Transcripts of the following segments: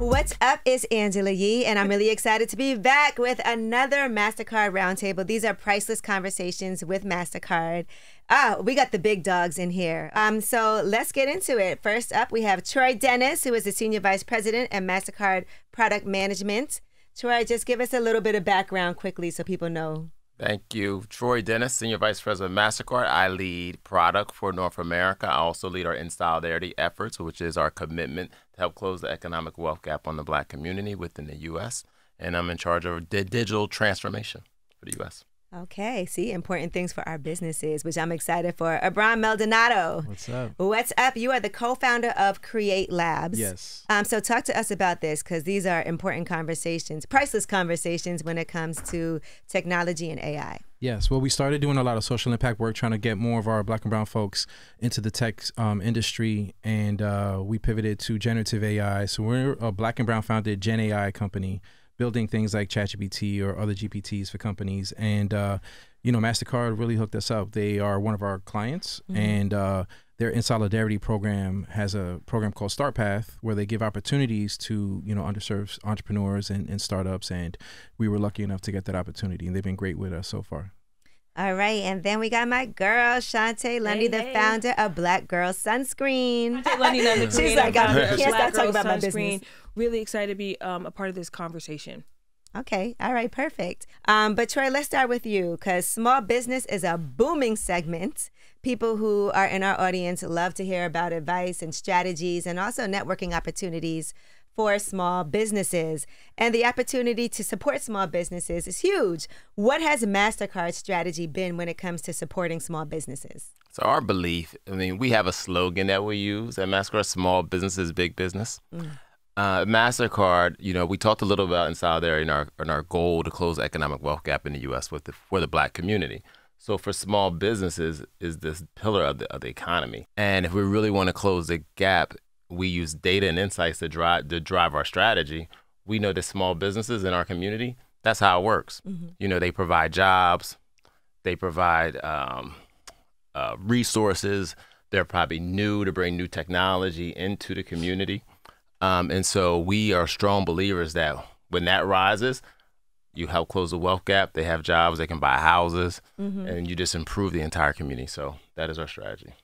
What's up? It's Angela Yee, and I'm really excited to be back with another Mastercard Roundtable. These are priceless conversations with Mastercard. We got the big dogs in here. So let's get into it. First up, we have Troy Dennis, who is the Senior Vice President at Mastercard Product Management. Troy, just give us a little bit of background quickly so people know. Thank you. Troy Dennis, Senior Vice President of Mastercard. I lead product for North America. I also lead our in-solidarity efforts, which is our commitment to help close the economic wealth gap on the Black community within the U.S. And I'm in charge of digital transformation for the U.S. Okay, see, important things for our businesses, which I'm excited for. Abram Maldonado. What's up? What's up? You are the co-founder of Create Labs. Yes. So talk to us about this, because these are important conversations, priceless conversations when it comes to technology and AI. Yes. Well, we started doing a lot of social impact work, trying to get more of our Black and brown folks into the tech industry, and we pivoted to generative AI. So we're a Black and brown founded Gen AI company, building things like ChatGPT or other GPTs for companies. And, you know, Mastercard really hooked us up. They are one of our clients, and their In Solidarity program has a program called Start Path, where they give opportunities to, you know, underserved entrepreneurs and startups. And we were lucky enough to get that opportunity, and they've been great with us so far. All right, and then we got my girl, Shantae Lundy, the founder of Black Girl Sunscreen. Shantae Lundy, She's like, I can't stop talking about my business. Really excited to be a part of this conversation. Okay, all right, perfect. But Troy, let's start with you, because small business is a booming segment. People who are in our audience love to hear about advice and strategies and also networking opportunities for small businesses. And the opportunity to support small businesses is huge. What has Mastercard's strategy been when it comes to supporting small businesses? So our belief, I mean, we have a slogan that we use at Mastercard: small business is big business. Mastercard, you know, we talked a little about in solidarity in our goal to close the economic wealth gap in the U.S. for the Black community. So for small businesses is this pillar of the economy. And if we really want to close the gap, we use data and insights to drive our strategy. We know that small businesses in our community, that's how it works. You know, they provide jobs, they provide resources. They're probably new to bring new technology into the community. And so we are strong believers that when that rises, you help close the wealth gap. They have jobs, they can buy houses, and you just improve the entire community. So that is our strategy.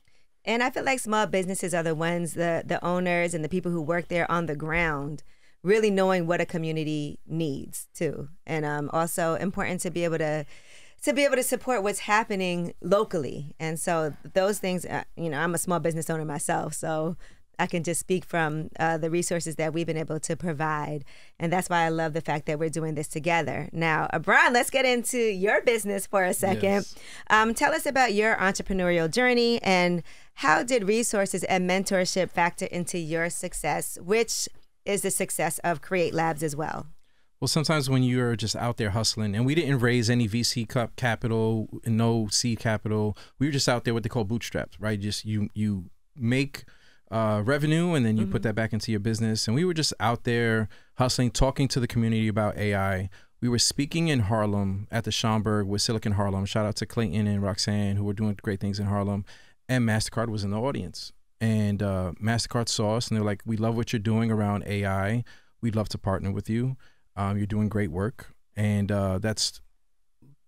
And I feel like small businesses are the ones, the owners and the people who work there on the ground, really knowing what a community needs too. And also important to be able to support what's happening locally. And so those things, you know, I'm a small business owner myself, so I can just speak from the resources that we've been able to provide. And that's why I love the fact that we're doing this together. Now, Brian, let's get into your business for a second. Yes. Tell us about your entrepreneurial journey, and how did resources and mentorship factor into your success, which is the success of Create Labs as well? Well, sometimes when you're just out there hustling, and we didn't raise any VC capital, no seed capital, we were just out there what they call bootstraps, right? Just you make revenue, and then you put that back into your business. And we were just out there hustling, talking to the community about AI. We were speaking in Harlem at the Schomburg with Silicon Harlem. Shout out to Clayton and Roxanne, who were doing great things in Harlem. And Mastercard was in the audience. And Mastercard saw us, and they're like, we love what you're doing around AI. We'd love to partner with you. You're doing great work. And that's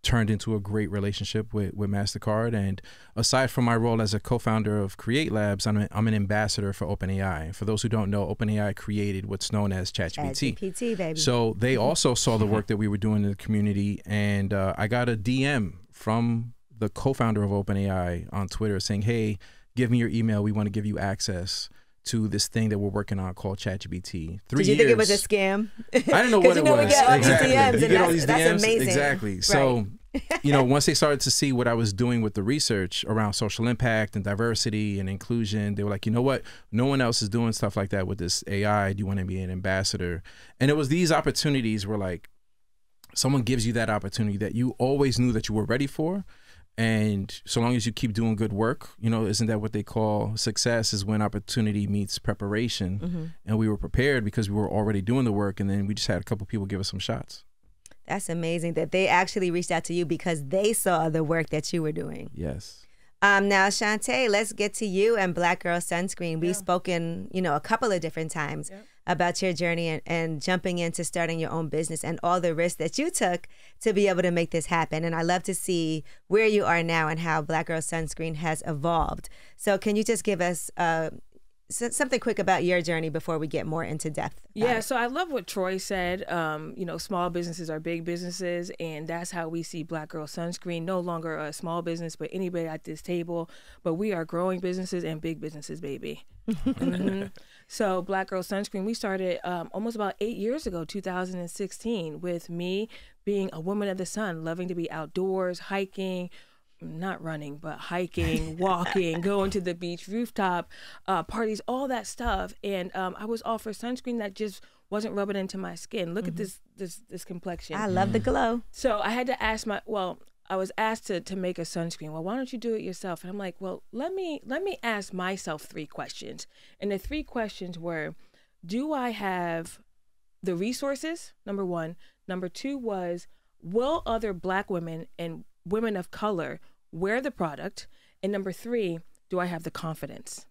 turned into a great relationship with Mastercard. And aside from my role as a co-founder of Create Labs, I'm an ambassador for OpenAI. For those who don't know, OpenAI created what's known as ChatGPT. ChatGPT, baby. So they also saw the work that we were doing in the community, and I got a DM from the co-founder of OpenAI on Twitter saying, hey, give me your email. We want to give you access to this thing that we're working on called ChatGPT. Did you think it was a scam? I didn't know what it was. We get all exactly. these DMs, you get all these that's DMs. amazing. Exactly. Right. So, you know, once they started to see what I was doing with the research around social impact and diversity and inclusion, they were like, you know what? No one else is doing stuff like that with this AI. Do you want to be an ambassador? And it was these opportunities where, like, someone gives you that opportunity that you always knew that you were ready for. And so long as you keep doing good work, you know, isn't that what they call success, is when opportunity meets preparation. And we were prepared because we were already doing the work, and then we just had a couple people give us some shots. That's amazing that they actually reached out to you because they saw the work that you were doing. Yes. Now, Shantae, let's get to you and Black Girl Sunscreen. We've spoken, a couple of different times about your journey and jumping into starting your own business and all the risks that you took to be able to make this happen. And I love to see where you are now and how Black Girl Sunscreen has evolved. So can you just give us something quick about your journey before we get more into depth? Yeah, so I love what Troy said. Small businesses are big businesses, and that's how we see Black Girl Sunscreen. No longer a small business, but anybody at this table. But we are growing businesses and big businesses, baby. So Black Girl Sunscreen, we started almost about 8 years ago, 2016, with me being a woman of the sun, loving to be outdoors, hiking, not running, but hiking, walking, going to the beach, rooftop parties, all that stuff. And I was offered sunscreen that just wasn't rubbing into my skin. Look at this complexion. I love the glow. So I had to ask I was asked to make a sunscreen. Well, why don't you do it yourself? And I'm like, well, let me ask myself 3 questions. And the 3 questions were, do I have the resources? Number 1. Number 2 was, will other Black women and women of color wear the product? And number 3, do I have the confidence?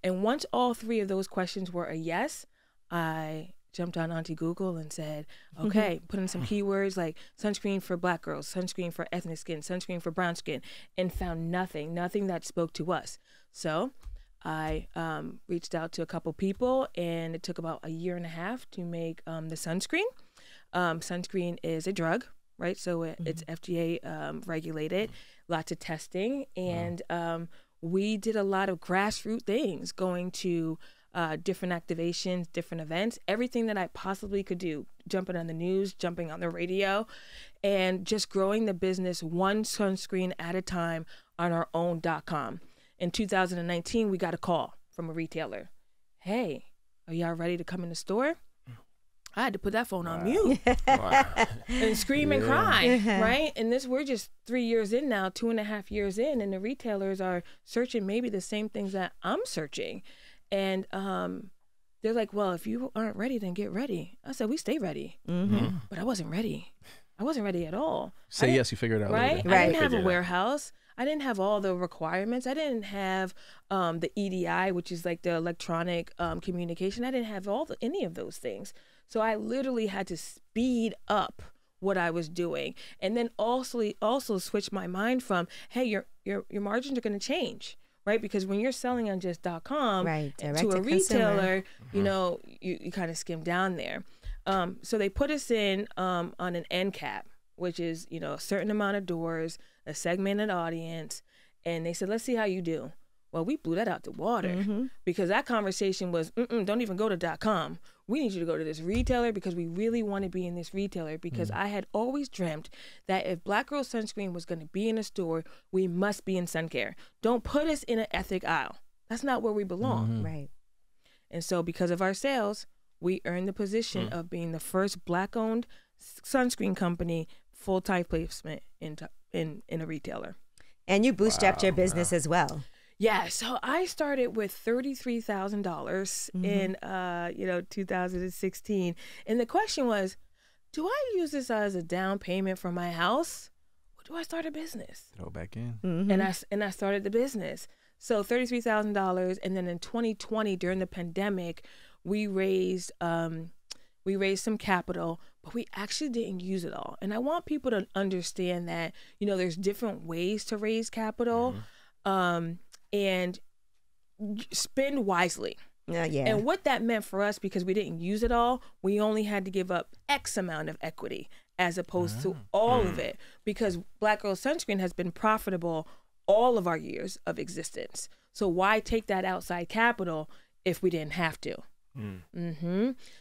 And once all 3 of those questions were a yes, I jumped on Auntie Google and said, okay, put in some keywords like sunscreen for Black girls, sunscreen for ethnic skin, sunscreen for brown skin, and found nothing that spoke to us. So I reached out to a couple people, and it took about a year and a half to make the sunscreen. Sunscreen is a drug, right? So it's FDA regulated, lots of testing. And we did a lot of grassroots things, going to different activations, different events, everything that I possibly could do, jumping on the news, jumping on the radio, and just growing the business one sunscreen at a time on our own .com. In 2019, we got a call from a retailer. Hey, are y'all ready to come in the store? I had to put that phone on mute and scream and cry, right? And we're just 3 years in now, 2.5 years in, and the retailers are searching maybe the same things that I'm searching. And they're like, well, if you aren't ready, then get ready. I said, we stay ready. But I wasn't ready. I wasn't ready at all. Say yes, you figure it out. Right? Later. I didn't have a warehouse. I didn't have all the requirements. I didn't have the EDI, which is like the electronic communication. I didn't have any of those things. So I literally had to speed up what I was doing, and then also switch my mind from, hey, your margins are going to change, right? Because when you're selling on just .com to a retailer, you kind of skim down there. So they put us in on an end cap, which is a certain amount of doors, a segmented audience, and they said, let's see how you do. Well, we blew that out the water because that conversation was, don't even go to .com. We need you to go to this retailer because we really want to be in this retailer, because I had always dreamt that if Black Girl Sunscreen was going to be in a store, we must be in sun care. Don't put us in an ethnic aisle. That's not where we belong. Right. And so because of our sales, we earned the position of being the first Black-owned sunscreen company, full-time placement in a retailer. And you bootstrapped your business as well. Yeah, so I started with $33,000 in 2016, and the question was, do I use this as a down payment for my house, or do I start a business? Throw it back in. And I started the business. So $33,000, and then in 2020 during the pandemic, we raised some capital, but we actually didn't use it all. And I want people to understand that there's different ways to raise capital. And spend wisely. And what that meant for us, because we didn't use it all, we only had to give up X amount of equity as opposed to all of it, because Black Girl Sunscreen has been profitable all of our years of existence. So why take that outside capital if we didn't have to?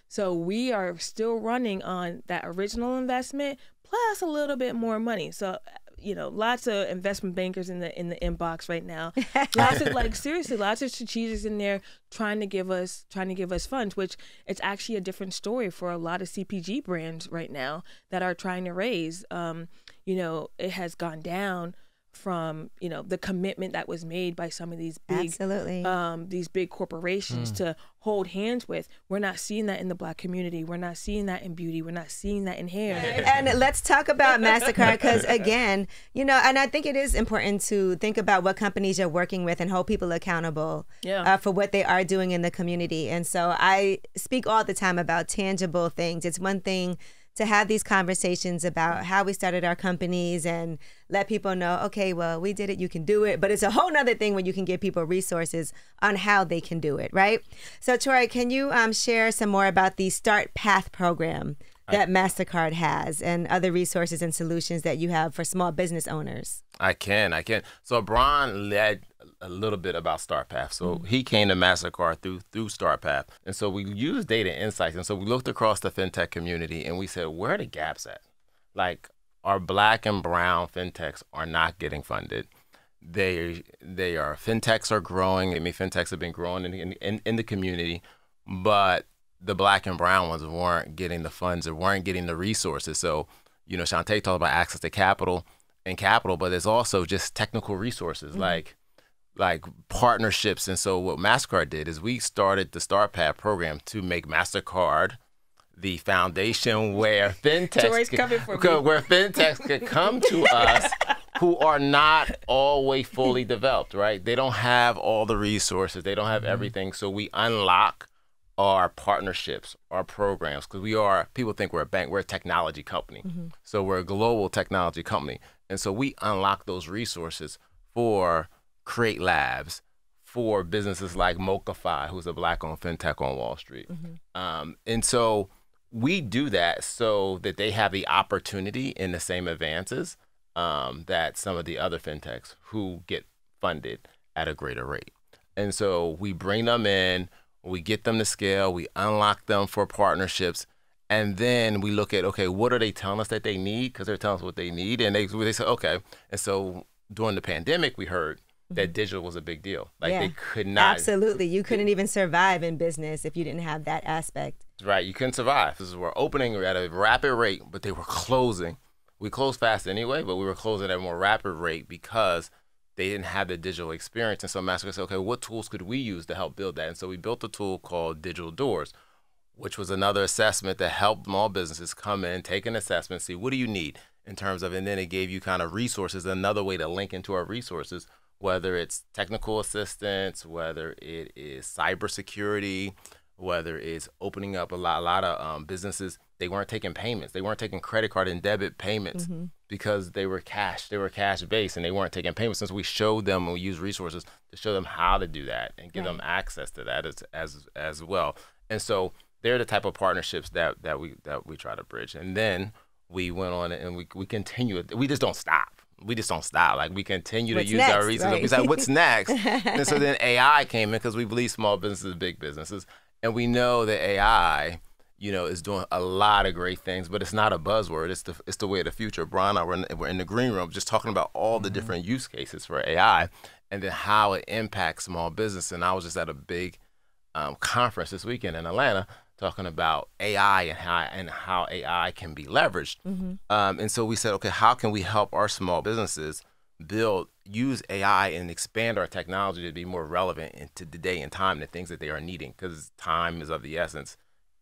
So we are still running on that original investment plus a little bit more money. So lots of investment bankers in the inbox right now. Lots of lots of strategics in there trying to give us funds, which it's actually a different story for a lot of CPG brands right now that are trying to raise. It has gone down from the commitment that was made by some of these big Absolutely. These big corporations to hold hands with. We're not seeing that in the Black community. We're not seeing that in beauty. We're not seeing that in hair. And let's talk about Mastercard, because again, and I think it is important to think about what companies you're working with and hold people accountable for what they are doing in the community. And so I speak all the time about tangible things. It's one thing to have these conversations about how we started our companies and let people know, okay, well, we did it, you can do it. But it's a whole nother thing when you can give people resources on how they can do it, right? So Troy, can you share some more about the Start Path program that Mastercard has and other resources and solutions that you have for small business owners? I can. So Brian led a little bit about StartPath. So he came to Mastercard through StartPath. And so we used data insights. And so we looked across the fintech community and we said, where are the gaps at? Like, our Black and brown fintechs are not getting funded. Fintechs are growing. I mean, fintechs have been growing in the community, but the Black and brown ones weren't getting the funds or weren't getting the resources. So, Shantae talked about access to capital, but there's also just technical resources like partnerships. And so what Mastercard did is we started the StartPath program to make Mastercard the foundation where fintechs could come to us who are not always fully developed, right? They don't have all the resources. They don't have everything. So we unlock our partnerships, our programs, because people think we're a bank, we're a technology company. So we're a global technology company. And so we unlock those resources for Create Labs, for businesses like Mochify, who's a Black-owned fintech on Wall Street. And so we do that so that they have the opportunity in the same advances that some of the other fintechs who get funded at a greater rate. And so we bring them in, we get them to scale, we unlock them for partnerships, and then we look at, okay, what are they telling us that they need? Because they're telling us what they need, and they say, okay. And so during the pandemic, we heard that digital was a big deal. They could not. Absolutely. You couldn't even survive in business if you didn't have that aspect. Right. You couldn't survive. We're opening at a rapid rate, but they were closing. We closed fast anyway, but we were closing at a more rapid rate because they didn't have the digital experience. And so Mastercard said, okay, what tools could we use to help build that? And so we built a tool called Digital Doors, which was another assessment that helped small businesses come in, take an assessment, see what do you need in terms of, and then it gave you kind of resources, another way to link into our resources, whether it's technical assistance, whether it is cybersecurity, whether it's opening up a lot of businesses. They weren't taking payments. They weren't taking credit card and debit payments because they were cash based and they weren't taking payments. Since we showed them and we used resources to show them how to do that and give them access to that as well. And so they're the type of partnerships that we try to bridge. And then we went on and we continue it. We just don't stop. We continue to use our resources. Right? We said, what's next? And so then AI came in because we believe small businesses, big businesses. And we know that AI, is doing a lot of great things, but it's not a buzzword. It's the way of the future. Brian and I we're in the green room just talking about all the different use cases for AI and then how it impacts small business. And I was just at a big conference this weekend in Atlanta talking about AI and how AI can be leveraged. And so we said, okay, how can we help our small businesses use AI and expand our technology to be more relevant into the day and time, the things that they are needing, because time is of the essence.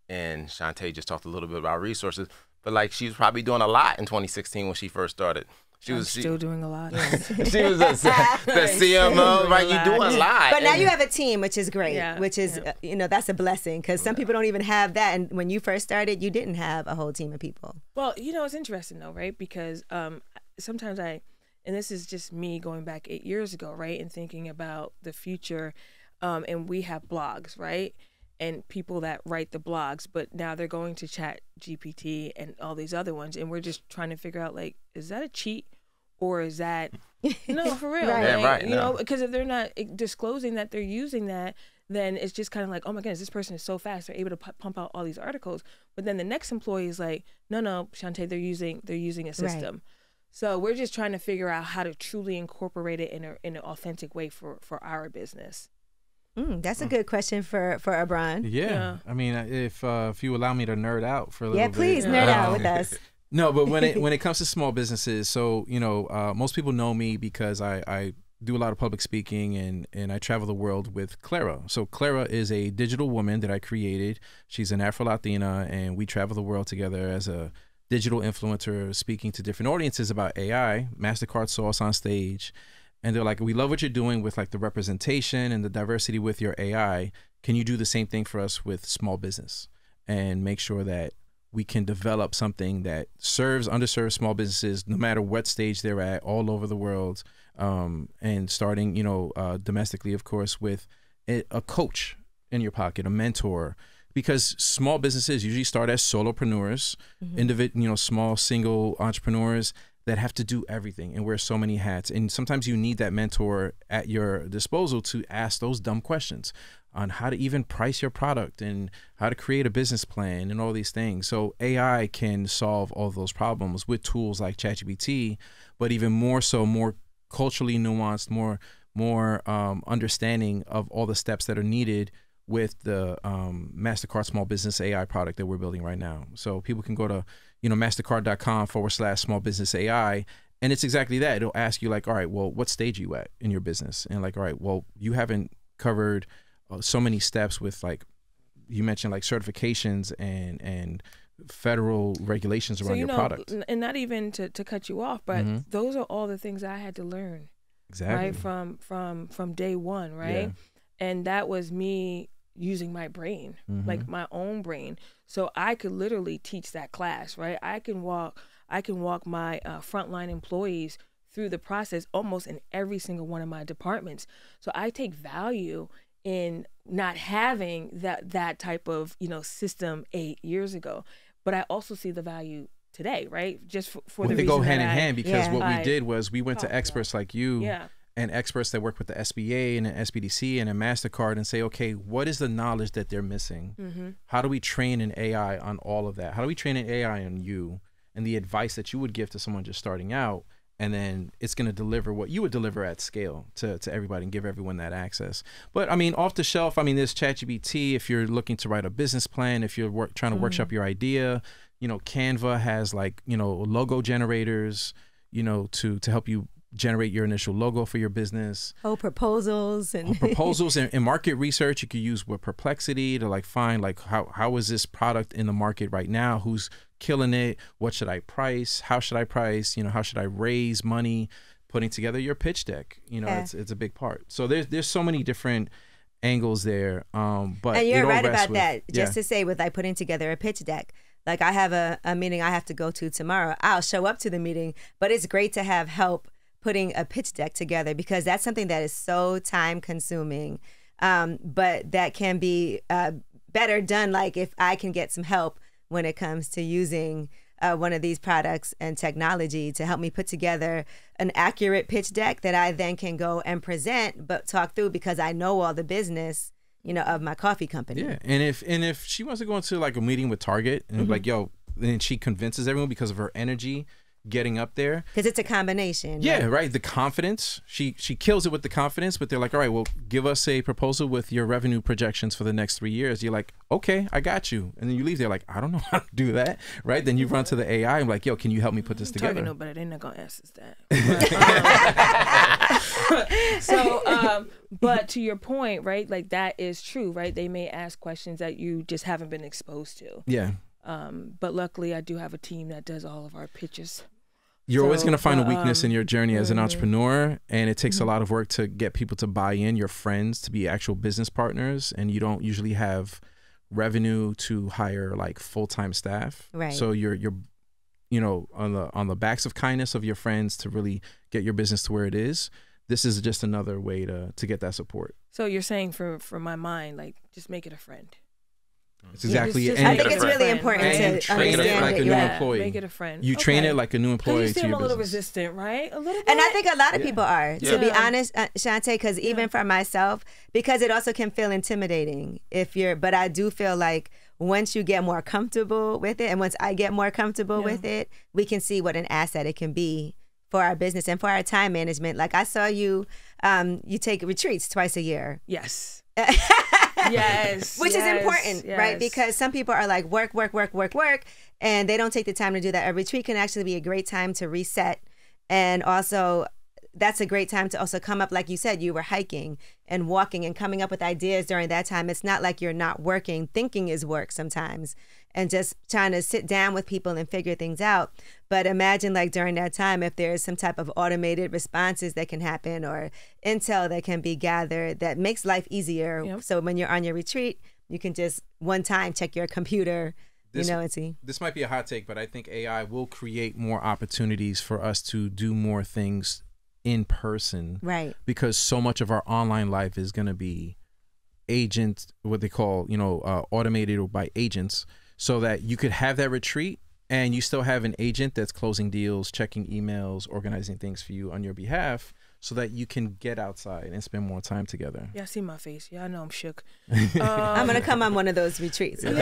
And Shantae just talked a little bit about resources, but she was probably doing a lot in 2016 when she first started. She was still doing a lot. She was the CMO, right? You're doing a lot. But now you have a team, which is great, which is, that's a blessing because some people don't even have that. And when you first started, you didn't have a whole team of people. Well, it's interesting though, right? Because sometimes and this is just me going back 8 years ago, right? And thinking about the future. And we have blogs, right? And people that write the blogs, but now they're going to Chat GPT and all these other ones. And we're just trying to figure out, is that a cheat or is that, no, for real? Right. Yeah, right. Because if they're not disclosing that they're using that, then it's just kind of like, oh my goodness, this person is so fast. They're able to pump out all these articles. But then the next employee is like, no, Shantae, they're using a system. Right. So we're just trying to figure out how to truly incorporate it in an authentic way for our business. That's a good question for Abron. Yeah. I mean, if you allow me to nerd out for a little bit. Yeah, please nerd out with us. No, but when it comes to small businesses, so most people know me because I do a lot of public speaking and I travel the world with Clara. So Clara is a digital woman that I created. She's an Afro-Latina, and we travel the world together as a digital influencer, speaking to different audiences about AI. Mastercard saw us on stage, and they're like, we love what you're doing with like the representation and the diversity with your AI. Can you do the same thing for us with small business and make sure that we can develop something that serves underserved small businesses, no matter what stage they're at, all over the world, and starting, domestically, of course, with a coach in your pocket, a mentor, because small businesses usually start as solopreneurs, small single entrepreneurs that have to do everything and wear so many hats. And sometimes you need that mentor at your disposal to ask those dumb questions on how to even price your product and how to create a business plan and all these things. So AI can solve all of those problems with tools like ChatGPT, but even more so, more culturally nuanced, more understanding of all the steps that are needed with the Mastercard Small Business AI product that we're building right now. So people can go to mastercard.com/small business AI, and it's exactly that. It'll ask you like, all right, well, what stage are you at in your business? And like, all right, well, you haven't covered so many steps with, like you mentioned, like certifications and federal regulations around your product. And not even to cut you off, but those are all the things I had to learn. Exactly. Right from day one, right? Yeah. And that was me using my brain, like my own brain. So I could literally teach that class, right? I can walk my frontline employees through the process almost in every single one of my departments. So I take value in not having that type of system 8 years ago, but I also see the value today, right? Just for the reason they go hand in that hand, because what we did was we went to experts like you. Yeah. And experts that work with the SBA and an SBDC and a MasterCard and say, okay, what is the knowledge that they're missing? How do we train an AI on all of that? How do we train an AI on you and the advice that you would give to someone just starting out? And then it's going to deliver what you would deliver at scale to everybody and give everyone that access. But I mean, off the shelf, I mean, there's ChatGPT if you're looking to write a business plan, if you're trying to workshop your idea. Canva has like, logo generators, to help you generate your initial logo for your business. Proposals and market research. You could use with Perplexity to like find like how is this product in the market right now? Who's killing it? What should I price? How should I price? How should I raise money? Putting together your pitch deck. It's a big part. So there's so many different angles there. But and you're right about that. Just to say, with like putting together a pitch deck. Like I have a meeting I have to go to tomorrow. I'll show up to the meeting, but it's great to have help putting a pitch deck together, because that's something that is so time consuming, but that can be better done. Like if I can get some help when it comes to using one of these products and technology to help me put together an accurate pitch deck that I then can go and present, but talk through, because I know all the business, of my coffee company. Yeah, and if she wants to go into like a meeting with Target and like, yo, then she convinces everyone because of her energy getting up there, because it's a combination. Yeah, right. The confidence, she kills it with the confidence, but they're like, all right, well, give us a proposal with your revenue projections for the next 3 years. You're like, okay, I got you. And then you leave there like, I don't know how to do that, right? Then you run to the AI and like, yo, can you help me put this together? Target know better. They're not gonna ask us that. So but to your point, right, like that is true, right? They may ask questions that you just haven't been exposed to. Yeah. But luckily I do have a team that does all of our pitches. You're always going to find a weakness in your journey as an entrepreneur, and it takes a lot of work to get people to buy in, your friends to be actual business partners, and you don't usually have revenue to hire like full-time staff. Right. So you're on the backs of kindness of your friends to really get your business to where it is. This is just another way to get that support. So you're saying for my mind, like just make it a friend. It's exactly it. I think it's really important to train understand it like a new employee. Make it a friend. You train it like a new employee you to your a little business. resistant, right? A little bit. And I think a lot of people are, to be honest, Shante, because even for myself, because it also can feel intimidating but I do feel like once you get more comfortable with it, and once I get more comfortable with it, we can see what an asset it can be for our business and for our time management. Like I saw you take retreats twice a year. Yes. Yes. Which is important, yes. right? Because some people are like work, and they don't take the time to do that. A retreat can actually be a great time to reset. And also, that's a great time to also come up, like you said, you were hiking and walking and coming up with ideas during that time. It's not like you're not working. Thinking is work sometimes, and just trying to sit down with people and figure things out. But imagine like during that time, if there's some type of automated responses that can happen or intel that can be gathered that makes life easier. Yep. So when you're on your retreat, you can just one time check your computer, and see. This might be a hot take, but I think AI will create more opportunities for us to do more things in person, Right. because so much of our online life is going to be what they call automated or by agents, so that you could have that retreat and you still have an agent that's closing deals, checking emails, organizing things for you on your behalf, so that you can get outside and spend more time together. Yeah, see my face. Yeah, I know I'm shook. I'm gonna come on one of those retreats. Okay?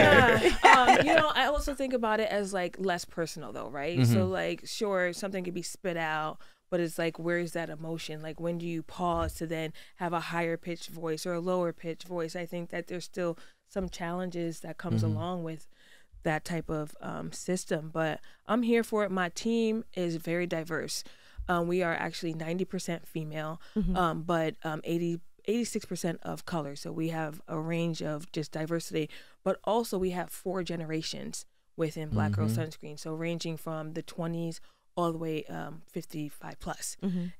Yeah. I also think about it as like less personal though, right? So like, sure, something could be spit out, but it's like, where's that emotion? Like, when do you pause to then have a higher pitched voice or a lower pitched voice? I think that there's still some challenges that comes along with that type of system, but I'm here for it. My team is very diverse. We are actually 90% female, but 86% of color. So we have a range of just diversity, but also we have 4 generations within Black Girl Sunscreen. So ranging from the 20s all the way 55 plus.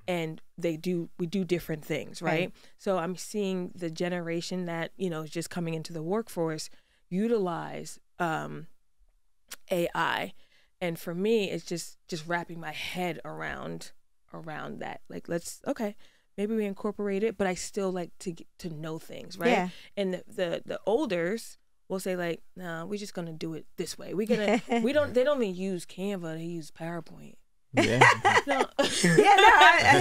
And we do different things, right? So I'm seeing the generation that, is just coming into the workforce utilize AI. And for me, it's just wrapping my head around that. Like, maybe we incorporate it, but I still like to know things, right? Yeah. And the olders will say like, "No, we're just gonna do it this way. They don't even use Canva, they use PowerPoint." Yeah.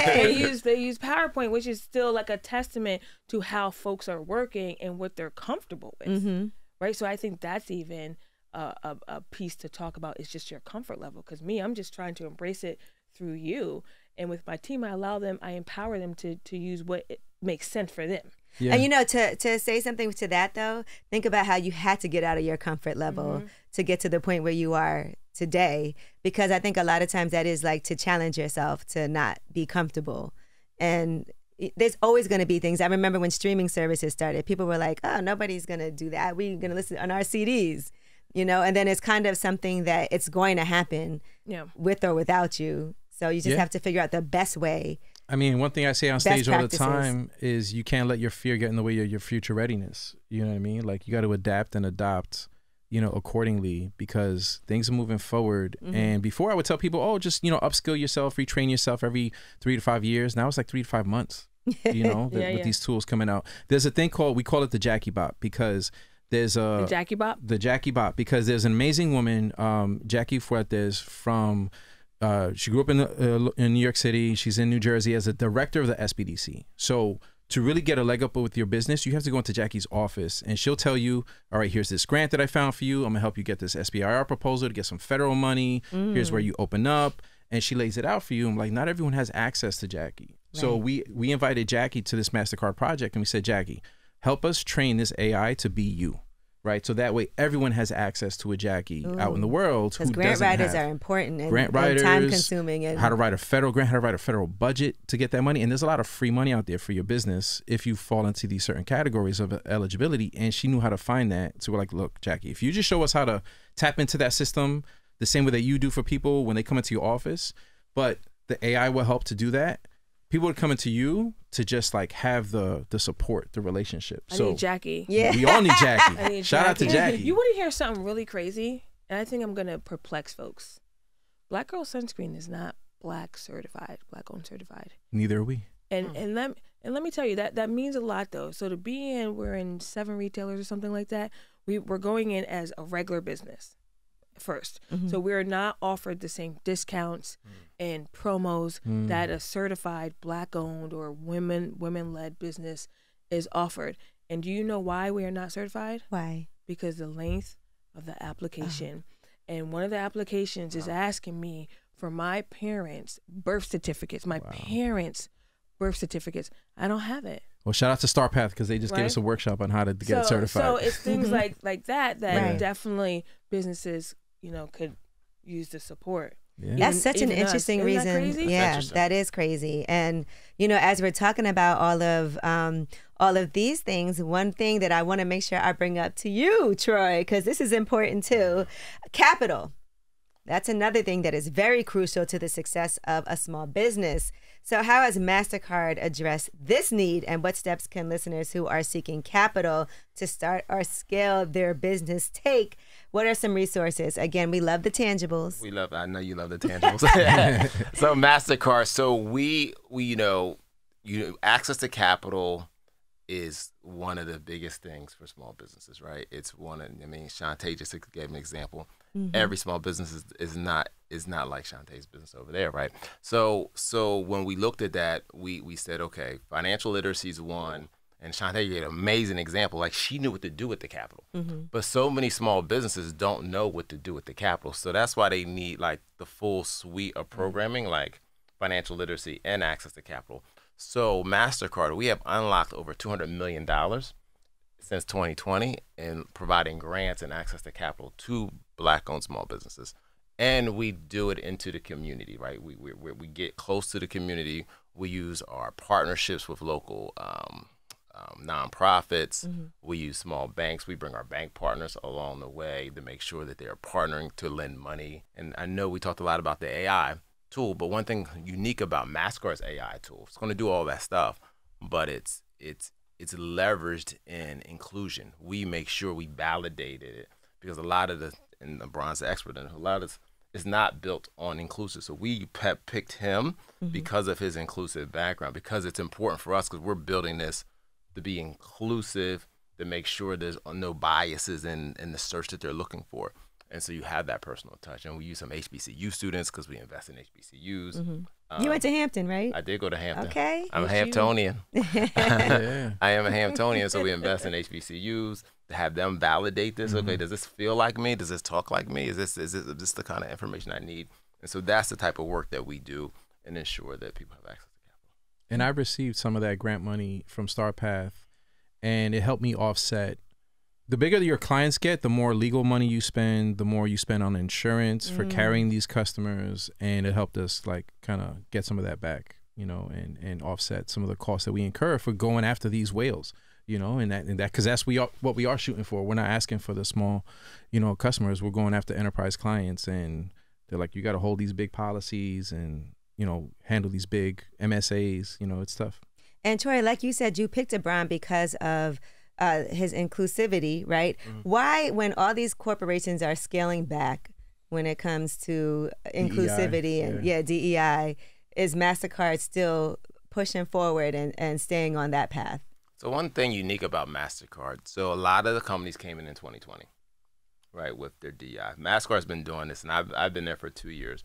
They use PowerPoint, which is still like a testament to how folks are working and what they're comfortable with, right? So I think that's even a piece to talk about, is just your comfort level. Because I'm just trying to embrace it through you, and with my team, I empower them to use what it makes sense for them. Yeah. And to say something to that though, think about how you had to get out of your comfort level to get to the point where you are today, because I think a lot of times that is like to challenge yourself to not be comfortable. And there's always going to be things. I remember when streaming services started, people were like, "Oh, nobody's going to do that. We're going to listen on our CDs." And then it's kind of something that it's going to happen with or without you. So you just have to figure out the best way. I mean, one thing I say on stage all the time is you can't let your fear get in the way of your future readiness. You know what I mean? Like, you got to adapt and adopt, accordingly, because things are moving forward. And before I would tell people, just, upskill yourself, retrain yourself every 3 to 5 years. Now it's like 3 to 5 months, with these tools coming out. There's a thing we call it the Jackie Bot, because there's the Jackie Bot? The Jackie Bot, because there's an amazing woman, Jackie Fuertes, from... she grew up in New York City. She's in New Jersey as a director of the SBDC. So to really get a leg up with your business, you have to go into Jackie's office, and she'll tell you, all right, here's this grant that I found for you. I'm gonna help you get this SBIR proposal to get some federal money. Here's where you open up. And she lays it out for you. I'm like, not everyone has access to Jackie. Right. So we invited Jackie to this Mastercard project, and we said, Jackie, help us train this AI to be you. Right, so that way everyone has access to a Jackie out in the world who doesn't have. Grant writers are important and grant writers, time consuming, and how to write a federal grant, how to write a federal budget to get that money. And there's a lot of free money out there for your business if you fall into these certain categories of eligibility. And she knew how to find that. So we're like, look, Jackie, if you just show us how to tap into that system the same way that you do for people when they come into your office, but the AI will help to do that. People would come into you to just like have the support, the relationship. I need Jackie. Yeah, we all need Jackie. I need Shout out to Jackie. You want to hear something really crazy? And I think I'm gonna perplex folks. Black Girl Sunscreen is not Black certified, Black owned certified. Neither are we. And let me tell you that means a lot though. So we're in 7 retailers or something like that. We're going in as a regular business first. So we're not offered the same discounts and promos that a certified Black owned or women led business is offered. And do you know why we are not certified? Why? Because the length of the application. And one of the applications is asking me for my parents' birth certificates. My parents' birth certificates. I don't have it. Well, shout out to StarPath because they just gave us a workshop on how to get certified. So it's things like that Right. definitely businesses, could use the support. Yeah. That's such an even us. interesting Isn't that reason. crazy? Yeah, Interesting. that is crazy. And as we're talking about all of these things, one thing that I want to make sure I bring up to you, Troy, because this is important too, capital. That's another thing that is very crucial to the success of a small business. So how has Mastercard addressed this need, and what steps can listeners who are seeking capital to start or scale their business take? What are some resources? Again, we love the tangibles. I know you love the tangibles. So Mastercard. So we access to capital is one of the biggest things for small businesses, right? It's Shantae just gave an example. Mm-hmm. Every small business is not like Shantae's business over there, right? So when we looked at that, we said, okay, financial literacy is one, and Shantae gave an amazing example. Like, she knew what to do with the capital, Mm-hmm. but so many small businesses don't know what to do with the capital. So that's why they need like the full suite of programming, like financial literacy and access to capital. So Mastercard, we have unlocked over $200 million since 2020 in providing grants and access to capital to Black-owned small businesses. And we do it into the community, right? We get close to the community. We use our partnerships with local nonprofits. Mm-hmm. We use small banks. We bring our bank partners along the way to make sure that they are partnering to lend money. And I know we talked a lot about the AI tool, but one thing unique about Mastercard's AI tool, it's going to do all that stuff, but it's leveraged in inclusion. We make sure we validated it, because a lot of and LeBron's the expert in it, a lot of is not built on inclusive. So we picked him because of his inclusive background, because it's important for us, because we're building this to be inclusive, to make sure there's no biases in the search that they're looking for. And so you have that personal touch. And we use some HBCU students because we invest in HBCUs. Mm-hmm. You went to Hampton, right? I did go to Hampton. Okay. I'm a Hamptonian. Yeah. I am a Hamptonian, so we invest in HBCUs to have them validate this. Okay, does this feel like me? Does this talk like me? Is this the kind of information I need? And so that's the type of work that we do and ensure that people have access to capital. And I received some of that grant money from StarPath, and it helped me offset. The bigger your clients get, the more legal money you spend, the more you spend on insurance for carrying these customers, and it helped us like kind of get some of that back, and offset some of the costs that we incur for going after these whales, and that because that's what we are shooting for. We're not asking for the small, customers. We're going after enterprise clients, and they're like, you got to hold these big policies and handle these big MSAs. It's tough. And Troy, like you said, you picked Abram because of his inclusivity, right? Mm-hmm. Why, when all these corporations are scaling back when it comes to inclusivity and DEI, is Mastercard still pushing forward and staying on that path? So one thing unique about Mastercard, so a lot of the companies came in 2020, right, with their DEI. Mastercard's been doing this, and I've been there for 2 years.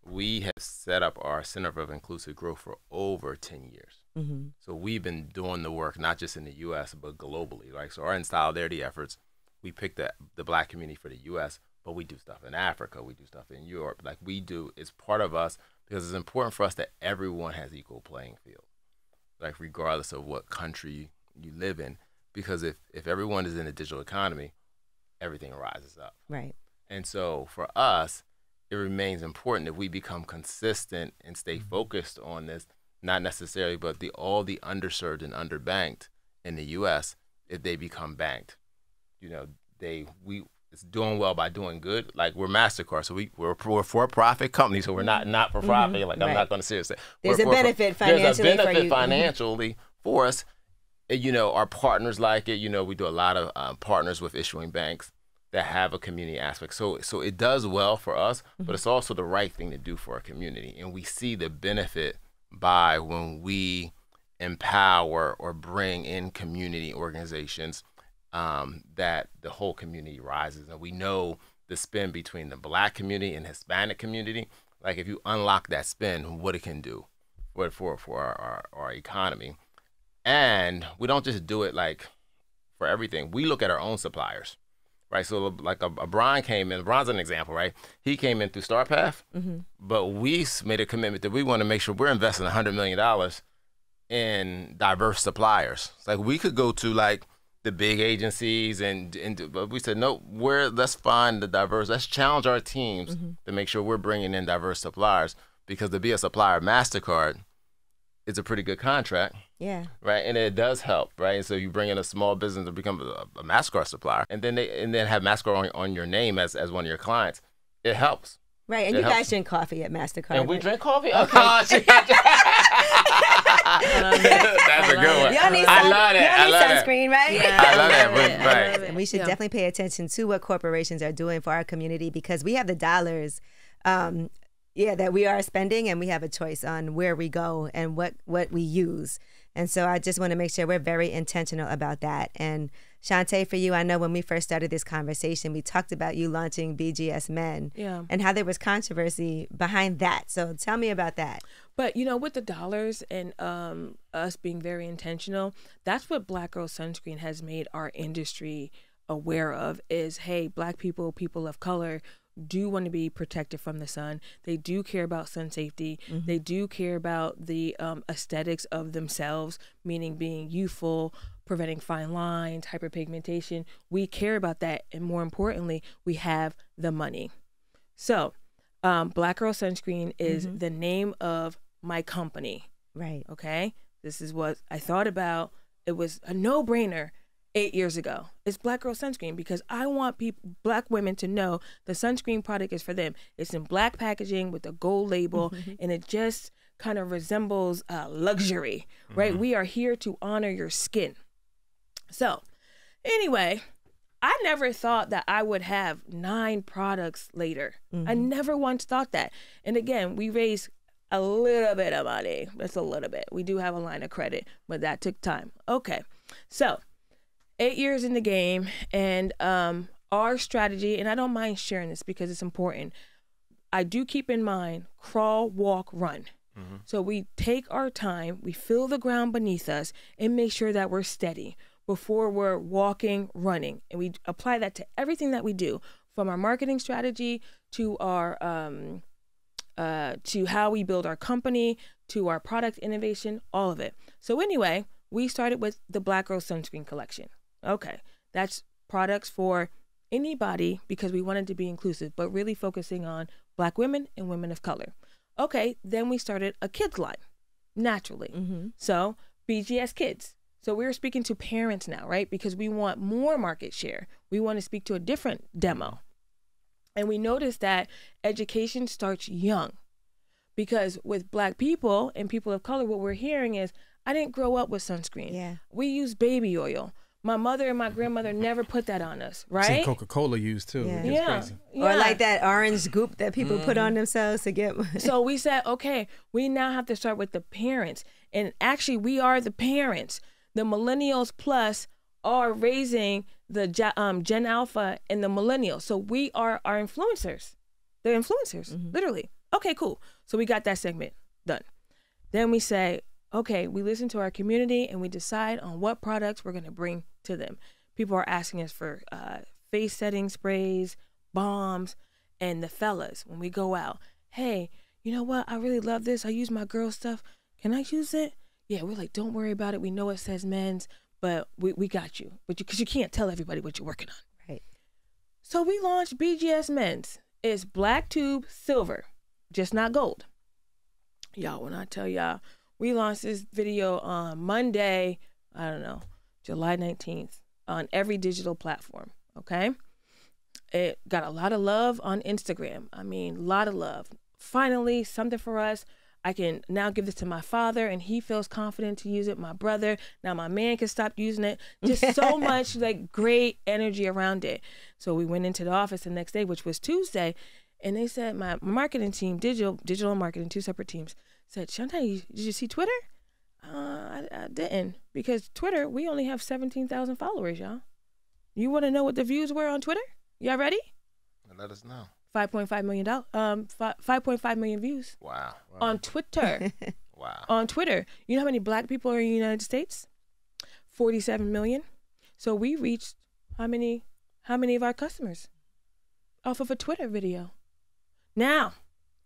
We have set up our Center of Inclusive Growth for over 10 years. Mm-hmm. So we've been doing the work, not just in the U.S., but globally. Right? So our in solidarity efforts, we pick the Black community for the U.S., but we do stuff in Africa. We do stuff in Europe. Like we do, it's part of us, because it's important for us that everyone has equal playing field, like regardless of what country you live in. Because if everyone is in a digital economy, everything rises up. Right. And so for us, it remains important that we become consistent and stay focused on this, not necessarily, but all the underserved and underbanked in the U.S., if they become banked, it's doing well by doing good. Like we're Mastercard, so we're a for-profit company, so we're not for profit. Mm-hmm. Like right. I'm not going to seriously. There's a benefit financially There's a benefit for you. financially for us. Our partners like it. We do a lot of partners with issuing banks that have a community aspect. So it does well for us, but it's also the right thing to do for our community. And we see the benefit by when we empower or bring in community organizations, that the whole community rises. And we know the spend between the Black community and Hispanic community, like if you unlock that spend, what it can do for our economy. And we don't just do it like for everything. We look at our own suppliers. Right, so like a Brian came in. Brian's an example, right? He came in through StarPath, but we made a commitment that we want to make sure we're investing $100 million in diverse suppliers. It's like we could go to like the big agencies but we said no. Let's find the diverse. Let's challenge our teams to make sure we're bringing in diverse suppliers, because to be a supplier of Mastercard, it's a pretty good contract. Yeah. Right, and it does help, right? And so you bring in a small business to become a Mastercard supplier, and then have Mastercard on your name as one of your clients. It helps. Right, and you guys drink coffee at Mastercard. And we drink coffee. Okay. That's a good one. Y'all need I love that. Y'all need sunscreen, right? Yeah. I love that. Right. And we should definitely pay attention to what corporations are doing for our community, because we have the dollars, that we are spending, and we have a choice on where we go and what we use. And so I just want to make sure we're very intentional about that. And Shantae, for you, I know when we first started this conversation, we talked about you launching BGS Men, and how there was controversy behind that. So tell me about that. But, you know, with the dollars and us being very intentional, that's what Black Girl Sunscreen has made our industry aware of is, hey, Black people, people of color, do want to be protected from the sun. They do care about sun safety. They do care about the aesthetics of themselves, meaning being youthful, preventing fine lines, hyperpigmentation. We care about that. And more importantly, we have the money. So Black Girl Sunscreen is the name of my company. Right. Okay. This is what I thought about. It was a no-brainer 8 years ago. It's Black Girl Sunscreen, because I want Black women to know the sunscreen product is for them. It's in black packaging with a gold label, and it just kind of resembles luxury, right? We are here to honor your skin. So anyway, I never thought that I would have 9 products later. I never once thought that. And again, we raised a little bit of money. That's a little bit. We do have a line of credit, but that took time. Okay. So 8 years in the game, and our strategy, and I don't mind sharing this because it's important. I do keep in mind crawl, walk, run. So we take our time, we feel the ground beneath us, and make sure that we're steady before we're walking, running. And we apply that to everything that we do, from our marketing strategy to our to how we build our company, to our product innovation, all of it. So anyway, we started with the Black Girl Sunscreen collection. Okay, that's products for anybody, because we wanted to be inclusive, but really focusing on Black women and women of color. Okay, then we started a kids line, naturally. So BGS Kids. So we're speaking to parents now, right? Because we want more market share. We want to speak to a different demo. And we noticed that education starts young, because with Black people and people of color, what we're hearing is, I didn't grow up with sunscreen. Yeah. We use baby oil. My mother and my grandmother never put that on us, right? Seen Coca-Cola used too. Yeah. It's crazy. Or like that orange goop that people put on themselves to get. So we said, okay, we now have to start with the parents. And actually, we are the parents. The millennials plus are raising the Gen Alpha and the millennials. So we are our influencers. They're influencers, literally. Okay, cool. So we got that segment done. Then we say, okay, we listen to our community and we decide on what products we're going to bring to them. People are asking us for face setting sprays, balms, and the fellas, when we go out, hey, you know what? I really love this. I use my girl stuff. Can I use it? Yeah, we're like, don't worry about it. We know it says men's, but we got you. But because you can't tell everybody what you're working on. Right. So we launched BGS Men's. It's black tube silver, just not gold. Y'all, when I tell y'all, we launched this video on Monday, I don't know, July 19th, on every digital platform, okay? It got a lot of love on Instagram. I mean, a lot of love. Finally, something for us. I can now give this to my father, and he feels confident to use it. My brother, now my man can stop using it. Just so much like great energy around it. So we went into the office the next day, which was Tuesday, and they said, my marketing team, digital and marketing, two separate teams, said, Shantae, did you see Twitter? I didn't, because Twitter, we only have 17,000 followers, y'all. You want to know what the views were on Twitter? Y'all ready? Let us know. 5.5 million 5.5 million views. Wow. On Twitter. Wow. On Twitter. You know how many black people are in the United States? 47 million. So we reached how many of our customers off of a Twitter video? Now,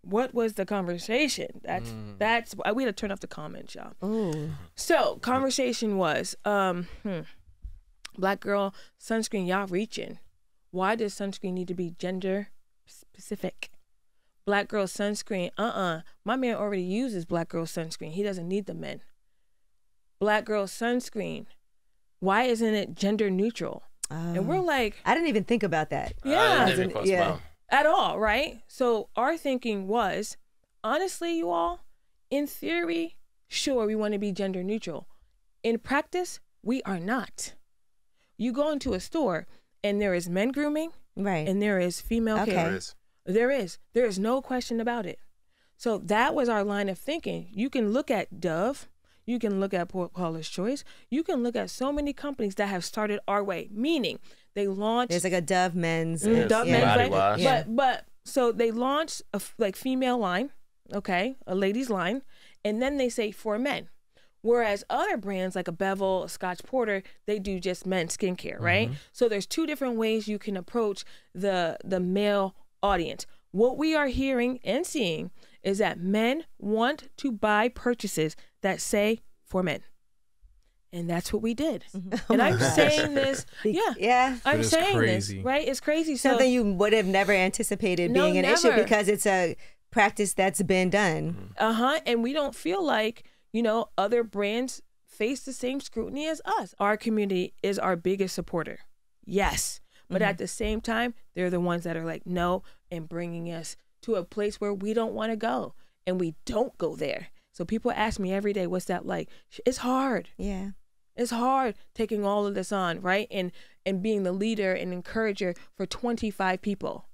what was the conversation? That's we had to turn off the comments, y'all. Ooh. So conversation was, Black girl sunscreen, y'all reaching. Why does sunscreen need to be gender specific? Black girl sunscreen, my man already uses black girl sunscreen. He doesn't need the men. Black girl sunscreen, why isn't it gender neutral? And we're like, I didn't even think about that. Yeah. At all, right? So our thinking was, honestly, you all, in theory, sure, we want to be gender neutral. In practice, we are not. You go into a store and there is men grooming, right, and there is female care. There is no question about it. So that was our line of thinking. You can look at Dove, you can look at Paula's Choice, you can look at so many companies that have started our way, meaning they launched. There's like a Dove men's, Dove men's, body right? wash. Yeah. But so they launched a like female line, okay, a ladies line, and then they say for men. Whereas other brands like a Bevel, a Scotch Porter, they do just men's skincare, right? So there's two different ways you can approach the male audience. What we are hearing and seeing is that men want to buy purchases that say for men. And that's what we did. And I'm saying this, I'm saying crazy. this, right? It's crazy. So, something you would have never anticipated being an issue because it's a practice that's been done. And we don't feel like, other brands face the same scrutiny as us. Our community is our biggest supporter. Yes. But at the same time, they're the ones that are like, no, and bringing us to a place where we don't want to go. And we don't go there. So people ask me every day, what's that like? It's hard. Yeah. It's hard taking all of this on, right? And being the leader and encourager for 25 people.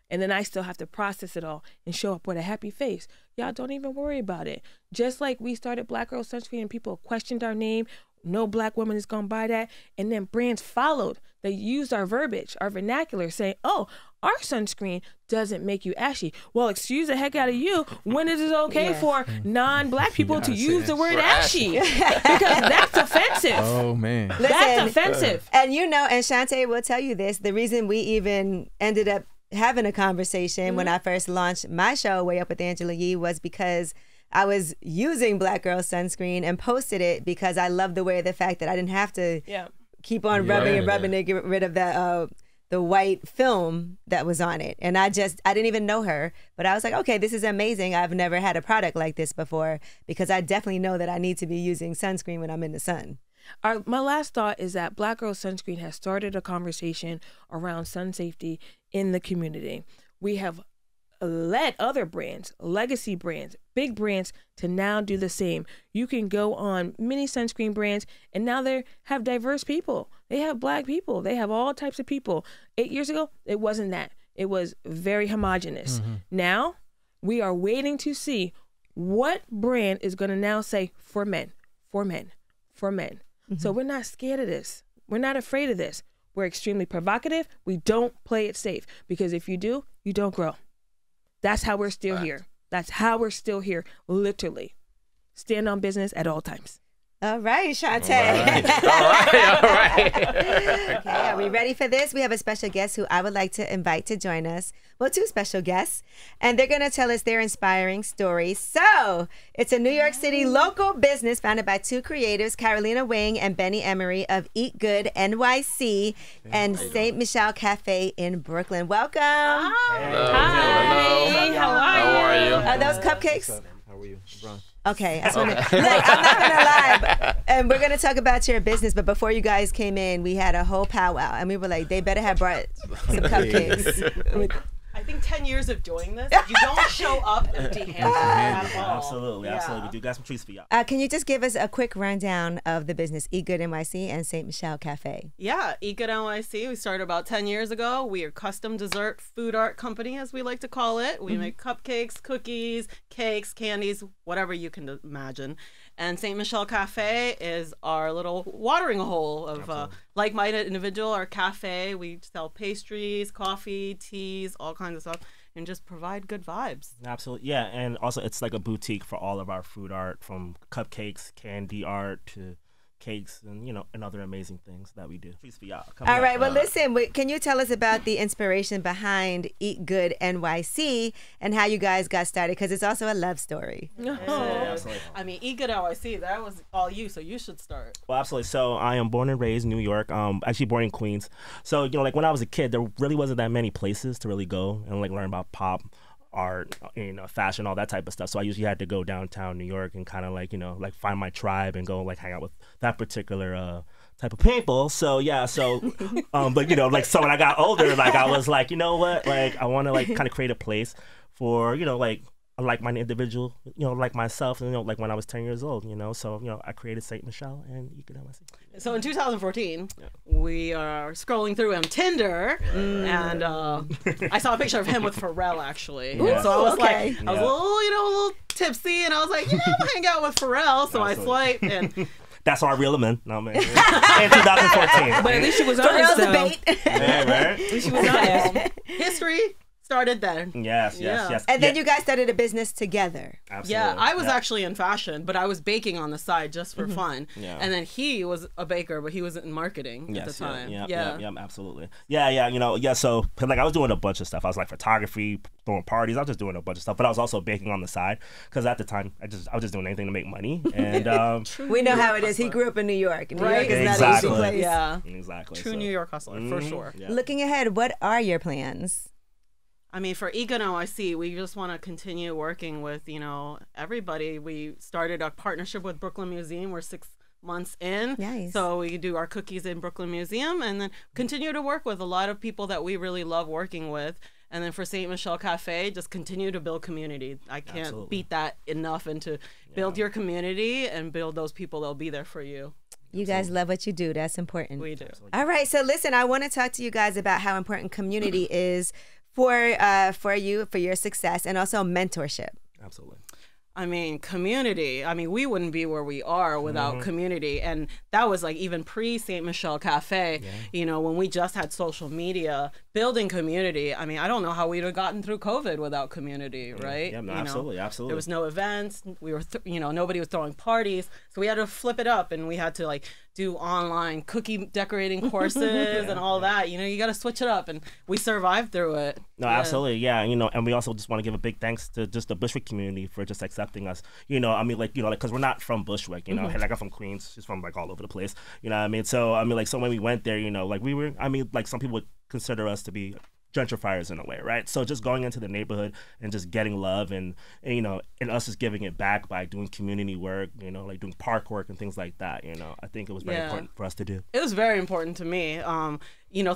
And then I still have to process it all and show up with a happy face. Y'all don't even worry about it. Just like we started Black Girl Sunscreen and people questioned our name, no black woman is going to buy that. And then brands followed. They used our verbiage, our vernacular, saying, oh, our sunscreen doesn't make you ashy. Well, excuse the heck out of you. When is it okay for non-black people to use the word ashy? Because that's offensive. Oh, man. Listen, that's offensive. And and Shantae will tell you this, the reason we even ended up having a conversation when I first launched my show, Way Up with Angela Yee, was because I was using Black Girl Sunscreen and posted it because I loved the fact that I didn't have to keep on rubbing to get rid of that the white film that was on it. And I didn't even know her, but I was like, okay, this is amazing. I've never had a product like this before because I definitely know that I need to be using sunscreen when I'm in the sun. My last thought is that Black Girl Sunscreen has started a conversation around sun safety in the community. We have led other brands, legacy brands, big brands to now do the same. You can go on many sunscreen brands and now they have diverse people. They have black people. They have all types of people. 8 years ago, it wasn't that. It was very homogenous. Now we are waiting to see what brand is going to now say for men, for men, for men. So we're not scared of this. We're not afraid of this. We're extremely provocative. We don't play it safe because if you do, you don't grow. That's how we're still here. That's how we're still here, literally. Stand on business at all times. All right, Shantae. All right. Okay, are we ready for this? We have a special guest who I would like to invite to join us. Well, two special guests. And they're going to tell us their inspiring stories. So, it's a New York City local business founded by two creatives, Carolina Wing and Benny Emery of Eat Good NYC and St. Michelle Cafe in Brooklyn. Welcome. Hello. Hi. How are you? Are those cupcakes? How are you, LeBron? Okay, I just want to. Look, I'm not gonna lie, and we're gonna talk about your business. But before you guys came in, we had a whole powwow, and we were like, they better have brought some cupcakes. I think 10 years of doing this, you don't show up empty-handed at all. Absolutely. We do got some treats for y'all. Can you just give us a quick rundown of the business, Eat Good NYC and St. Michelle Cafe? Yeah, Eat Good NYC. We started about 10 years ago. We are a custom dessert food art company, as we like to call it. We make cupcakes, cookies, cakes, candies, whatever you can imagine. And St. Michelle Cafe is our little watering hole of like-minded individual, our cafe. We sell pastries, coffee, teas, all kinds of stuff, and just provide good vibes. Absolutely. Yeah, and also it's like a boutique for all of our food art, from cupcakes, candy art, to cakes, and and other amazing things that we do. Treats for y'all. All right. Well, listen. Can you tell us about the inspiration behind Eat Good NYC and how you guys got started? Because it's also a love story. Yeah, absolutely. I mean, Eat Good NYC, that was all you, so you should start. Well, absolutely. So I am born and raised in New York. Actually born in Queens. So like when I was a kid, there really wasn't that many places to really go and like learn about pop, art, fashion, all that type of stuff. So I usually had to go downtown New York and kind of like like find my tribe and go like hang out with that particular type of people. So yeah, so but like so when I got older, like I was like, you know what, like I want to like kind of create a place for like my individual, like myself, and like when I was 10 years old, so I created Saint Michelle and you could see. So in 2014, we are scrolling through Tinder, and I saw a picture of him with Pharrell actually. Ooh, so I was okay. like, I was a little tipsy, and I was like, I'm gonna hang out with Pharrell. So I swiped, and that's how I reel him in. No man, in 2014. But at least she was honest. Pharrell's a bait. Yeah, right. At least she was honest. history started then. Yes. And then you guys started a business together. Absolutely. Yeah, I was actually in fashion, but I was baking on the side just for fun. Yeah. And then he was a baker, but he was in marketing at the time. Yeah, absolutely. Yeah, so like I was doing a bunch of stuff. I was like photography, throwing parties. I was just doing a bunch of stuff, but I was also baking on the side because at the time I was just doing anything to make money. And We know how it is. He grew up in New York. New York is not Exactly. an easy place. Yeah. exactly. True so. New York hustler, for sure. Yeah. Looking ahead, what are your plans? I mean, for Eat Good NYC, we just want to continue working with, everybody. We started a partnership with Brooklyn Museum. We're 6 months in. Nice. So we do our cookies in Brooklyn Museum and then continue to work with a lot of people that we really love working with. And then for Saint Michelle Cafe, just continue to build community. I can't Absolutely. beat that enough, and to build your community and build those people that'll be there for you. You guys love what you do. That's important. We do. All right. So listen, I want to talk to you guys about how important community is for you, for your success, and also mentorship. Absolutely. I mean, community. I mean, we wouldn't be where we are without community. And that was like even pre Saint Michelle Cafe, when we just had social media, building community. I mean, I don't know how we'd have gotten through COVID without community, right? Yeah, no, absolutely. There was no events. We were, nobody was throwing parties. So we had to flip it up, and we had to like do online cookie decorating courses and all that. You got to switch it up, and we survived through it. No, absolutely, yeah. And we also just want to give a big thanks to just the Bushwick community for just accepting us. I mean, because we're not from Bushwick, like I'm from Queens, she's from like all over the place. You know what I mean? So I mean, like, so when we went there, like we were, I mean, like some people would consider us to be gentrifiers in a way, right? So just going into the neighborhood and just getting love and us just giving it back by doing community work, like doing park work and things like that. I think it was very important for us to do. It was very important to me.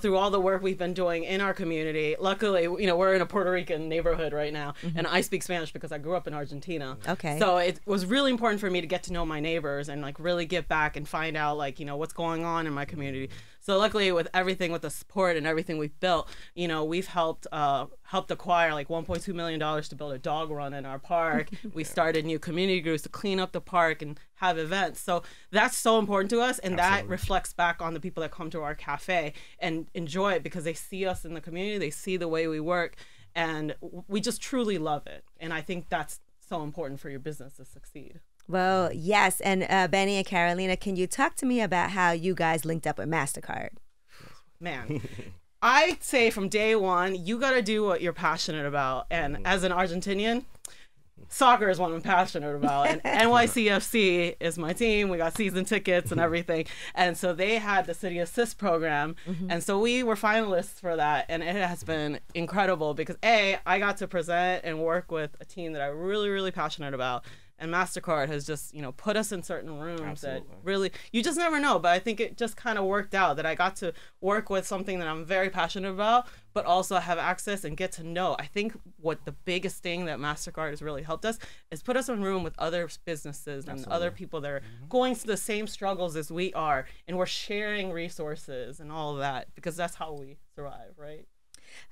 Through all the work we've been doing in our community. Luckily, we're in a Puerto Rican neighborhood right now, and I speak Spanish because I grew up in Argentina. Okay. So it was really important for me to get to know my neighbors and like really give back and find out what's going on in my community. So luckily, with everything, with the support and everything we've built, we've helped acquire like $1.2 million to build a dog run in our park. We started new community groups to clean up the park and have events. So that's so important to us, and that reflects back on the people that come to our cafe and enjoy it because they see us in the community, they see the way we work, and we just truly love it. And I think that's so important for your business to succeed. Well, yes. And Benny and Carolina, can you talk to me about how you guys linked up with Mastercard? Man, I'd say from day one, you got to do what you're passionate about. And as an Argentinian, soccer is what I'm passionate about. And NYCFC is my team. We got season tickets and everything. And so they had the City Assist program. And so we were finalists for that. And it has been incredible because I got to present and work with a team that I'm really, really passionate about. And Mastercard has just, put us in certain rooms that really, you just never know. But I think it just kind of worked out that I got to work with something that I'm very passionate about, but also have access and get to know. I think what the biggest thing that Mastercard has really helped us is put us in a room with other businesses and other people that are going through the same struggles as we are. And we're sharing resources and all of that because that's how we survive, right?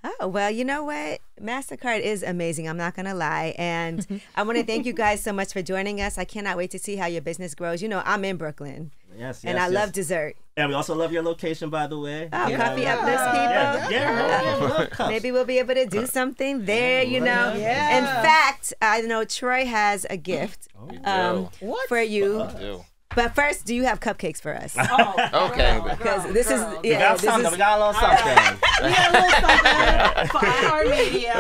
Oh, well, you know what? Mastercard is amazing. I'm not going to lie. And I want to thank you guys so much for joining us. I cannot wait to see how your business grows. I'm in Brooklyn. Yes. And I love dessert. And we also love your location, by the way. Oh, Coffee Uplift people. Yeah. Maybe we'll be able to do something there, Yeah. In fact, I know Troy has a gift for you. But first, do you have cupcakes for us? Oh, Okay. Because this is We got something. We got a little something. We got a little something for our media.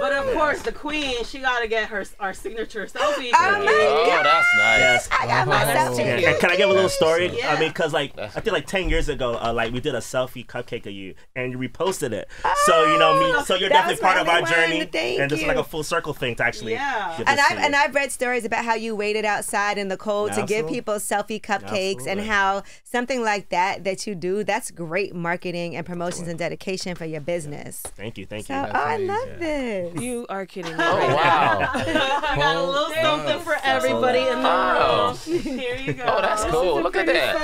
But of course, the queen, she got to get our signature selfie. Oh, that's nice. Yes. I got myself. cute. And can I give a little story? Yeah. I mean, because I think like 10 years ago, we did a selfie cupcake of you, and you reposted it. So so you're that definitely was part of really our journey, fun. Thank and this is like you. a full circle thing to actually. Yeah. get to see it. I've read stories about how you waited outside in the cold to give Absolutely. people selfie cupcakes, and Absolutely. how something like that you do, that's great marketing and promotions and dedication for your business. Thank you. So, I love this. You are kidding me. Oh, right now. wow. I got a little something for everybody in the Wow. room. Here you go. Oh, that's cool. Look at that.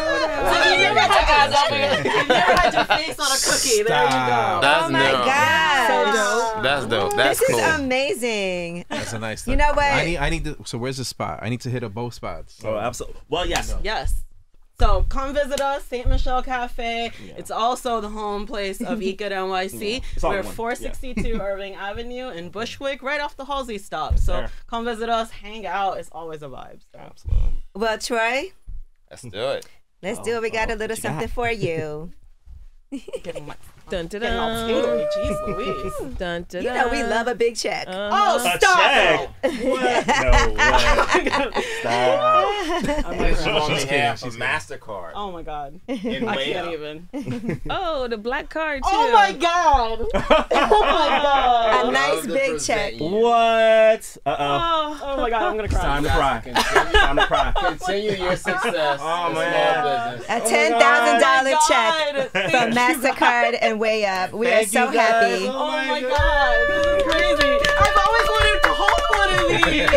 So you never had your face on a cookie. There you go. That's Oh my dope. gosh. That's dope. That's This cool. is amazing. That's a nice. You know what? I need to. So where's the spot? I need to hit up both spots. Oh, absolutely. Well, yes. Yes. So come visit us, St. Michelle Cafe. It's also the home place of Eat NYC. It's all We're in one. 462 Irving Avenue in Bushwick, right off the Halsey stop. So There. come visit us, hang out. It's always a vibe. So. Absolutely. Well, Troy, Let's do it. let's do it. We got a little something for you. Getting my Dun, dun, getting all dun. tingly. Jeez Louise. Dun, dun, You know we love a big check. Oh, A stop check. it. What? No way. Stop. I'm This is like, on She's behalf of kidding. Mastercard. oh my God. In I way can't up. even. Oh, the black card too. Oh my God. Oh my God. A nice Love to big present check. you. What? Oh my God. I'm going to cry. Time to cry. Continue, Time to cry. continue your success Oh, in man. small business. A $10,000 Oh check my from Mastercard and Way Up. We are Thank so you, guys. happy. Oh my God, this is crazy. I've always wanted to hold one of these.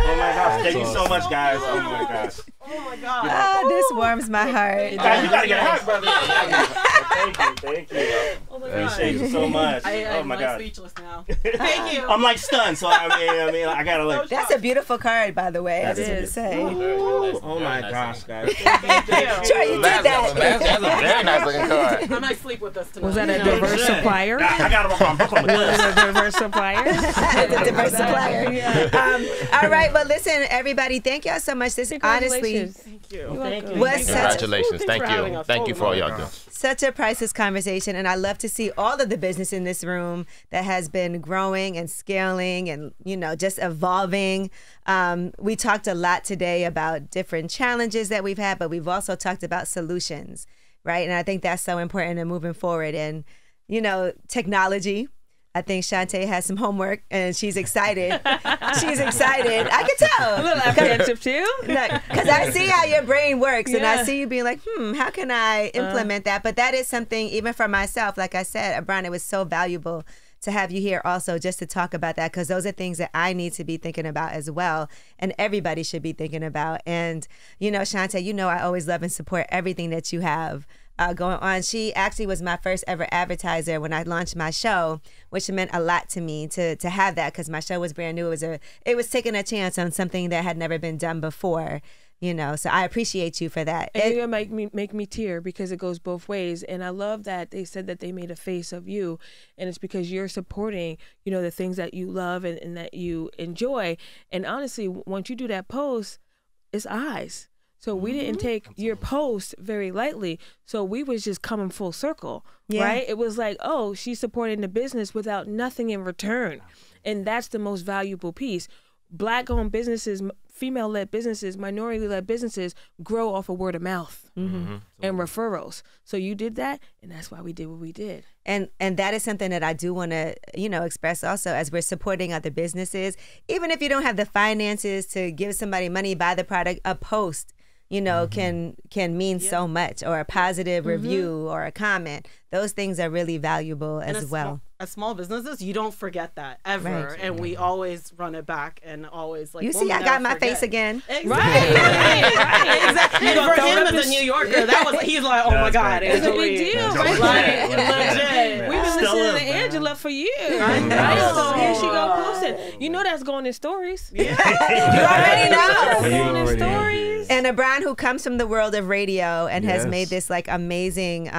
Oh my gosh. Thank you so much, guys. Oh my gosh. Oh my God. Oh, this warms my heart. You gotta get a hug, brother. Yeah. Thank you. Oh my God. Appreciate you so much. Oh my I'm God. speechless now. Thank you. I'm like stunned, so I mean, I gotta like. That's a beautiful card, by the way. I That just want to is. say. Oh my gosh, guys. Troy, you did that. That's a very nice looking card. I might sleep with this tonight. Was that a You know? diverse supplier? I got him on Brooklyn with Was this. it a diverse supplier? The diverse supplier. All right, well, listen, everybody, thank y'all so much. This honestly Congratulations. Thank you. You're Thank welcome. you. was such Congratulations. Thank for having you. us. Thank you for all y'all do. such a priceless conversation, and I love to see all of the business in this room that has been growing and scaling and just evolving. We talked a lot today about different challenges that we've had, but we've also talked about solutions, right? And I think that's so important in moving forward. And technology. I think Shantae has some homework and she's excited. She's excited. I can tell. A little apprehensive too. Because I see how your brain works and I Yeah. see you being like, how can I implement that? But that is something, even for myself, like I said, Brian, it was so valuable to have you here also just to talk about that, because those are things that I need to be thinking about as well. And everybody should be thinking about. And, Shantae, I always love and support everything that you have going on. She actually was my first ever advertiser when I launched my show, which meant a lot to me to have that, because my show was brand new. It was taking a chance on something that had never been done before. So I appreciate you for that. And you're gonna make me tear, because it goes both ways. And I love that they said that they made a face of you, and it's because you're supporting, the things that you love and that you enjoy. And honestly, once you do that post, it's eyes. So we didn't take your post very lightly. So we was just coming full circle, right? It was like, oh, she's supporting the business without nothing in return. And that's the most valuable piece. Black-owned businesses, female-led businesses, minority-led businesses grow off of word of mouth and referrals. So you did that, and that's why we did what we did. And that is something that I do want to, express also, as we're supporting other businesses. Even if you don't have the finances to give somebody money, buy the product, a post, can mean so much, or a positive review or a comment. Those things are really valuable as well. As small businesses, you don't forget that ever, Right. and we always run it back and always like. You we'll see, I never got my forget. face again. Exactly. Right. Exactly. And for him as a New Yorker, he's like, oh my That's God, great. It's a Angela. big deal, That's right? legit. Legit. We've been Still listening is, to man. Angela for years. know. Right? So here she go posting. You know that's going in stories. You already know. Going in already know. stories. And a Brian who comes from the world of radio and has Yes. made this like amazing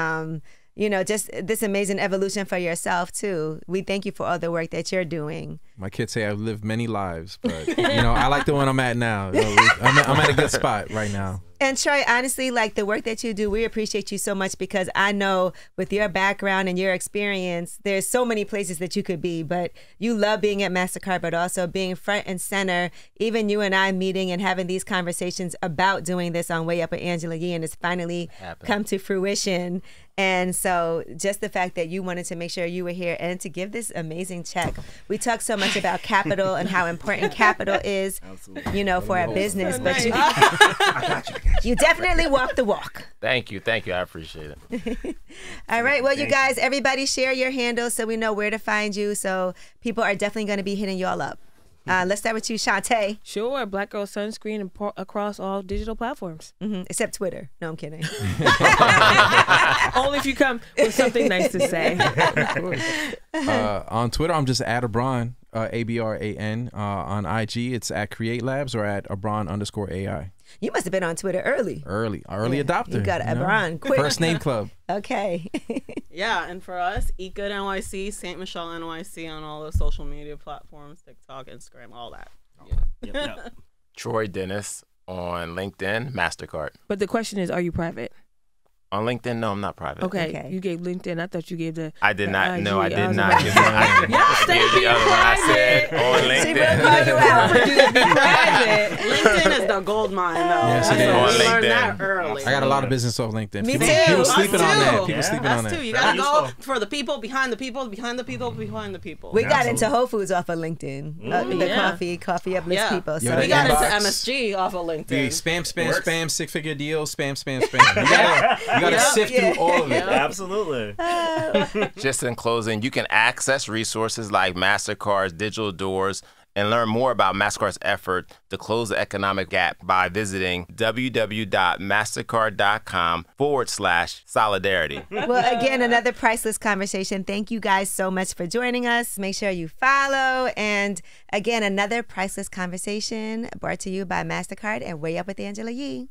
just this amazing evolution for yourself too. We thank you for all the work that you're doing. My kids say I've lived many lives, but I like the one I'm at now. I'm at a good spot right now. And Troy, honestly, like the work that you do, we appreciate you so much because I know with your background and your experience, there's so many places that you could be, but you love being at Mastercard, but also being front and center. Even you and I meeting and having these conversations about doing this on Way Up with Angela Yee, and it's finally come to fruition. And so just the fact that you wanted to make sure you were here and to give this amazing check. We talk so much about capital and how important capital is, for our business, but you definitely walk the walk. Thank you. I appreciate it. All right. Well, you guys, everybody share your handles so we know where to find you. So people are definitely going to be hitting y'all up. Let's start with you, Shantae. Sure. Black Girl Sunscreen across all digital platforms. Except Twitter. No, I'm kidding. Only if you come with something nice to say. On Twitter, I'm just at Abron, ABRAN. On IG, it's at Create Labs or at Abron_AI. You must have been on Twitter early. Early adopter. You got Abron quick. First name club. Okay. Yeah, and for us, Eat Good NYC, St. Michelle NYC on all the social media platforms, TikTok, Instagram, all that. Yep. Troy Dennis on LinkedIn, Mastercard. But the question is, are you private? On LinkedIn, no, I'm not private. Okay. You gave LinkedIn. I thought you gave the. I did not. IG. No, I did was not. about to say, I gave the other one. I said on LinkedIn. LinkedIn is the gold mine, though. Yes, it is. So On we learned LinkedIn. that early. I got a lot of business off LinkedIn. Me People, too. people Us sleeping on too. that. People sleeping on Us that. too. You gotta Very go useful. for the people, behind the people, behind the people, behind the people. We got into Whole Foods off of LinkedIn. The coffee uplift people. So we got into inbox. MSG off of LinkedIn. The spam, 6-figure deals, spam. You gotta sift through all of it. Absolutely. Just in closing, you can access resources like Mastercard's digital doors and learn more about Mastercard's effort to close the economic gap by visiting www.mastercard.com/solidarity. Well, again, another priceless conversation. Thank you guys so much for joining us. Make sure you follow. And again, another priceless conversation brought to you by Mastercard and Way Up with Angela Yee.